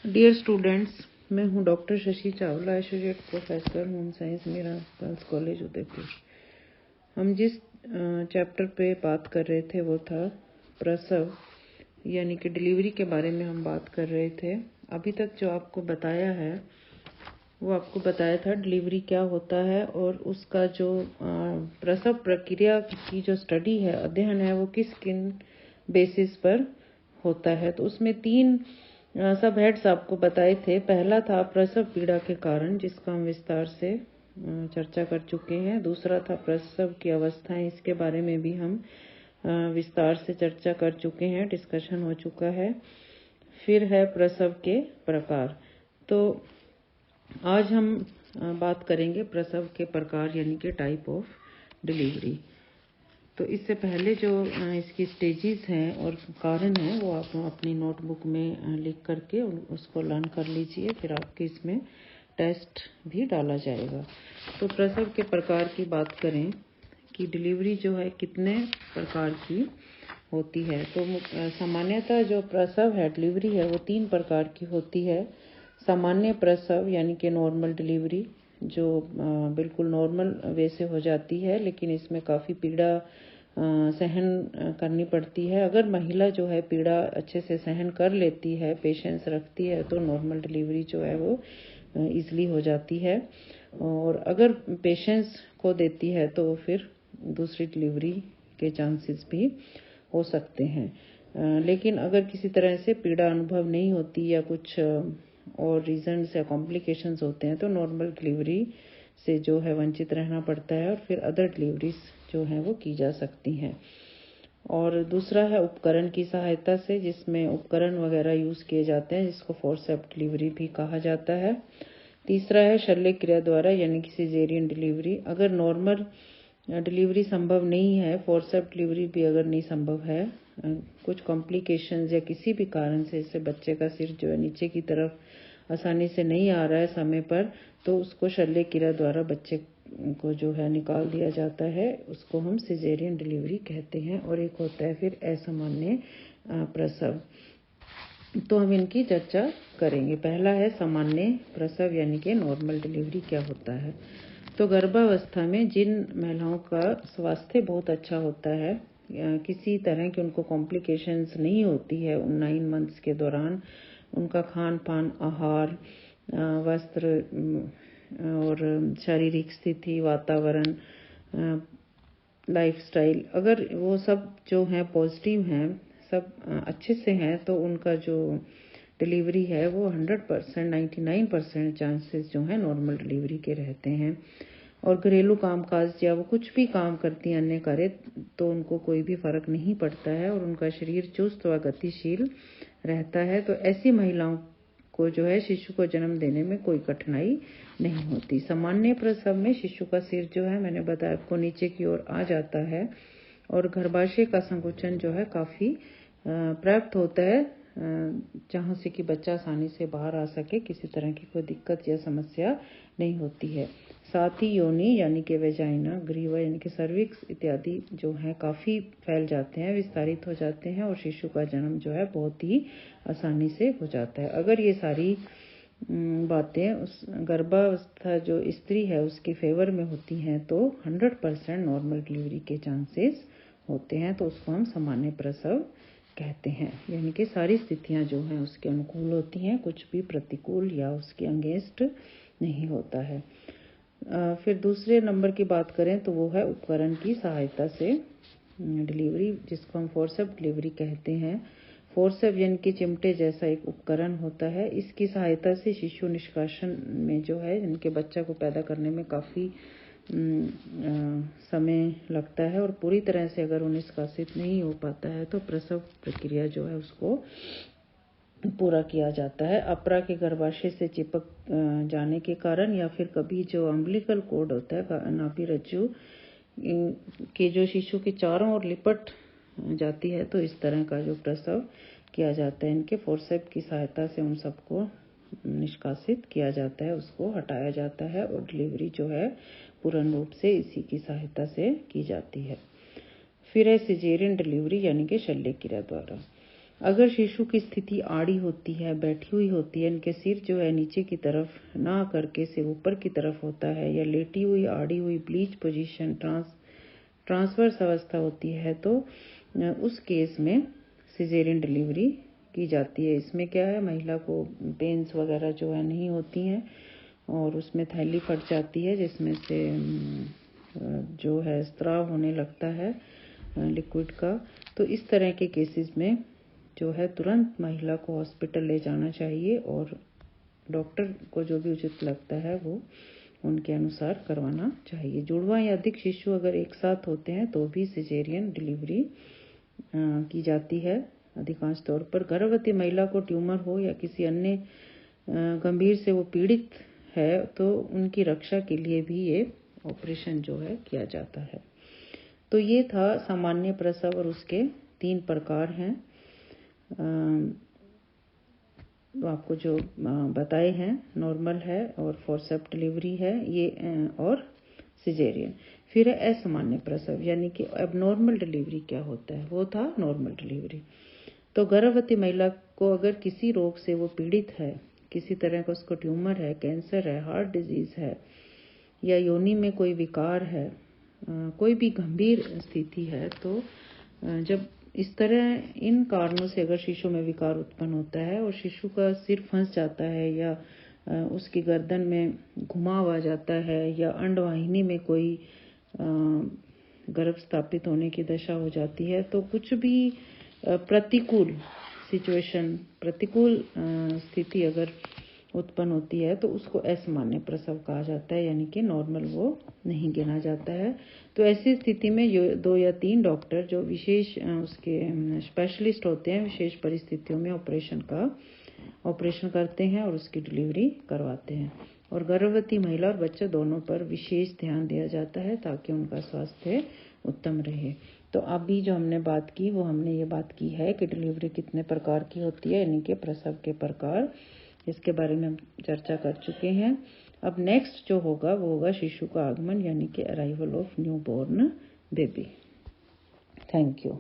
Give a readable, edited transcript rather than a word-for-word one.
Dear students, मैं हूं doctor Shashi Chawla, associate professor home science, मेरा गर्ल्स कॉलेज उदयपुर। हम जिस चैप्टर पे बात कर रहे थे वो था प्रसव यानी कि डिलीवरी के बारे में हम बात कर रहे थे। अभी तक जो आपको बताया है वो आपको बताया था डिलीवरी क्या होता है और उसका जो प्रसव प्रक्रिया की जो स्टडी है, अध्ययन है, वो किन बेसिस पर होता है। तो उसमें 3 सब हेड्स आपको बताए थे। पहला था प्रसव पीड़ा के कारण, जिसका हम विस्तार से चर्चा कर चुके हैं। दूसरा था प्रसव की अवस्थाएं, इसके बारे में भी हम विस्तार से चर्चा कर चुके हैं, डिस्कशन हो चुका है। फिर है प्रसव के प्रकार। तो आज हम बात करेंगे प्रसव के प्रकार यानी कि टाइप ऑफ डिलीवरी। तो इससे पहले जो इसकी स्टेजेस हैं और कारण हैं वो आप अपनी नोटबुक में लिख करके उसको लर्न कर लीजिए, फिर आपके इसमें टेस्ट भी डाला जाएगा। तो प्रसव के प्रकार की बात करें कि डिलीवरी जो है कितने प्रकार की होती है, तो सामान्यतः जो प्रसव है, डिलीवरी है, वो 3 प्रकार की होती है। सामान्य प्रसव यानी कि नॉर्मल डिलीवरी, जो बिल्कुल नॉर्मल वे से हो जाती है, लेकिन इसमें काफ़ी पीड़ा सहन करनी पड़ती है। अगर महिला जो है पीड़ा अच्छे से सहन कर लेती है, पेशेंस रखती है, तो नॉर्मल डिलीवरी जो है वो ईजिली हो जाती है। और अगर पेशेंस खो देती है तो फिर दूसरी डिलीवरी के चांसेस भी हो सकते हैं। लेकिन अगर किसी तरह से पीड़ा अनुभव नहीं होती या कुछ और रीजंस या कॉम्प्लिकेशंस होते हैं तो नॉर्मल डिलीवरी से जो है वंचित रहना पड़ता है और फिर अदर डिलीवरीज जो हैं वो की जा सकती हैं। और दूसरा है उपकरण की सहायता से, जिसमें उपकरण वगैरह यूज़ किए जाते हैं, जिसको फोर्सेप्स डिलीवरी भी कहा जाता है। तीसरा है शल्य क्रिया द्वारा यानी कि सिजेरियन डिलीवरी। अगर नॉर्मल डिलीवरी संभव नहीं है, फोर्सेप्स डिलीवरी भी अगर नहीं संभव है, कुछ कॉम्प्लिकेशंस या किसी भी कारण से इससे बच्चे का सिर जो है नीचे की तरफ आसानी से नहीं आ रहा है समय पर, तो उसको शल्य क्रिया द्वारा बच्चे को जो है निकाल दिया जाता है, उसको हम सिजेरियन डिलीवरी कहते हैं। और एक होता है फिर असामान्य प्रसव। तो हम इनकी चर्चा करेंगे। पहला है सामान्य प्रसव यानी कि नॉर्मल डिलीवरी क्या होता है। तो गर्भावस्था में जिन महिलाओं का स्वास्थ्य बहुत अच्छा होता है, किसी तरह की उनको कॉम्प्लिकेशंस नहीं होती है उन 9 मंथ्स के दौरान, उनका खान पान, आहार, वस्त्र और शारीरिक स्थिति, वातावरण, लाइफस्टाइल, अगर वो सब जो हैं पॉजिटिव हैं, सब अच्छे से हैं, तो उनका जो डिलीवरी है वो 100%, 99% चांसेस जो हैं नॉर्मल डिलीवरी के रहते हैं। और घरेलू कामकाज या वो कुछ भी काम करती हैं अन्य कार्य, तो उनको कोई भी फर्क नहीं पड़ता है और उनका शरीर चुस्त व गतिशील रहता है। तो ऐसी महिलाओं को जो है शिशु को जन्म देने में कोई कठिनाई नहीं होती। सामान्य प्रसव में शिशु का सिर जो है, मैंने बताया आपको, नीचे की ओर आ जाता है और गर्भाशय का संकुचन जो है काफ़ी पर्याप्त होता है, जहाँ से कि बच्चा आसानी से बाहर आ सके, किसी तरह की कोई दिक्कत या समस्या नहीं होती है। साथ ही योनि यानी कि वेजाइना, ग्रीवा यानी कि सर्विक्स इत्यादि जो है काफ़ी फैल जाते हैं, विस्तारित हो जाते हैं और शिशु का जन्म जो है बहुत ही आसानी से हो जाता है। अगर ये सारी बातें उस गर्भावस्था जो स्त्री है उसके फेवर में होती हैं तो 100% नॉर्मल डिलीवरी के चांसेस होते हैं, तो उसको हम सामान्य प्रसव कहते हैं। यानी कि सारी स्थितियां जो हैं उसके अनुकूल होती हैं, कुछ भी प्रतिकूल या उसके अगेंस्ट नहीं होता है। फिर दूसरे नंबर की बात करें तो वो है उपकरण की सहायता से डिलीवरी, जिसको हम फोर्सेप्स डिलीवरी कहते हैं। फोर्सेप्स यानी कि चिमटे जैसा एक उपकरण होता है, इसकी सहायता से शिशु निष्कासन में जो है, इनके बच्चा को पैदा करने में काफ़ी समय लगता है और पूरी तरह से अगर वो निष्कासित नहीं हो पाता है तो प्रसव प्रक्रिया जो है उसको पूरा किया जाता है। अपरा के गर्भाशय से चिपक जाने के कारण या फिर कभी जो अम्बिलिकल कोड होता है, नाभि रज्जु के जो शिशु के चारों ओर लिपट जाती है, तो इस तरह का जो प्रसव किया जाता है, इनके फोर्सेप्स की सहायता से उन सबको निष्कासित किया जाता है, उसको हटाया जाता है और डिलीवरी जो है पूर्ण रूप से इसी की सहायता से की जाती है। फिर है सिजेरियन डिलीवरी यानी कि शल्य क्रिया द्वारा। अगर शिशु की स्थिति आड़ी होती है, बैठी हुई होती है, इनके सिर जो है नीचे की तरफ ना करके सिर ऊपर की तरफ होता है, या लेटी हुई, आड़ी हुई, ब्लीच पोजीशन, ट्रांसवर्स अवस्था होती है, तो उस केस में सिजेरियन डिलीवरी की जाती है। इसमें क्या है, महिला को पेन्स वगैरह जो है नहीं होती हैं और उसमें थैली फट जाती है जिसमें से जो है स्त्राव होने लगता है लिक्विड का। तो इस तरह के केसेस में जो है तुरंत महिला को हॉस्पिटल ले जाना चाहिए और डॉक्टर को जो भी उचित लगता है वो उनके अनुसार करवाना चाहिए। जुड़वा या अधिक शिशु अगर एक साथ होते हैं तो भी सिजेरियन डिलीवरी की जाती है अधिकांश तौर पर। गर्भवती महिला को ट्यूमर हो या किसी अन्य गंभीर से वो पीड़ित है तो उनकी रक्षा के लिए भी ये ऑपरेशन जो है किया जाता है। तो ये था सामान्य प्रसव और उसके 3 प्रकार हैं आपको जो बताए हैं। नॉर्मल है और फोर्सेप्स डिलीवरी है ये और सिजेरियन। फिर है असामान्य प्रसव यानी कि एबनॉर्मल डिलीवरी क्या होता है, वो था नॉर्मल डिलीवरी। तो गर्भवती महिला को अगर किसी रोग से वो पीड़ित है, किसी तरह का उसको ट्यूमर है, कैंसर है, हार्ट डिजीज है या योनि में कोई विकार है, कोई भी गंभीर स्थिति है, तो जब इस तरह इन कारणों से अगर शिशु में विकार उत्पन्न होता है और शिशु का सिर फंस जाता है या उसकी गर्दन में घुमाव आ जाता है या अंडवाहिनी में कोई गर्भ स्थापित होने की दशा हो जाती है, तो कुछ भी प्रतिकूल सिचुएशन, प्रतिकूल स्थिति अगर उत्पन्न होती है तो उसको असामान्य प्रसव कहा जाता है, यानी कि नॉर्मल वो नहीं गिना जाता है। तो ऐसी स्थिति में 2 या 3 डॉक्टर जो विशेष उसके स्पेशलिस्ट होते हैं विशेष परिस्थितियों में ऑपरेशन करते हैं और उसकी डिलीवरी करवाते हैं। और गर्भवती महिला और बच्चे दोनों पर विशेष ध्यान दिया जाता है ताकि उनका स्वास्थ्य उत्तम रहे। तो अभी जो हमने बात की वो हमने ये बात की है कि डिलीवरी कितने प्रकार की होती है, यानी कि प्रसव के प्रकार, इसके बारे में हम चर्चा कर चुके हैं। अब नेक्स्ट जो होगा वो होगा शिशु का आगमन, यानी कि arrival of new born baby. Thank you.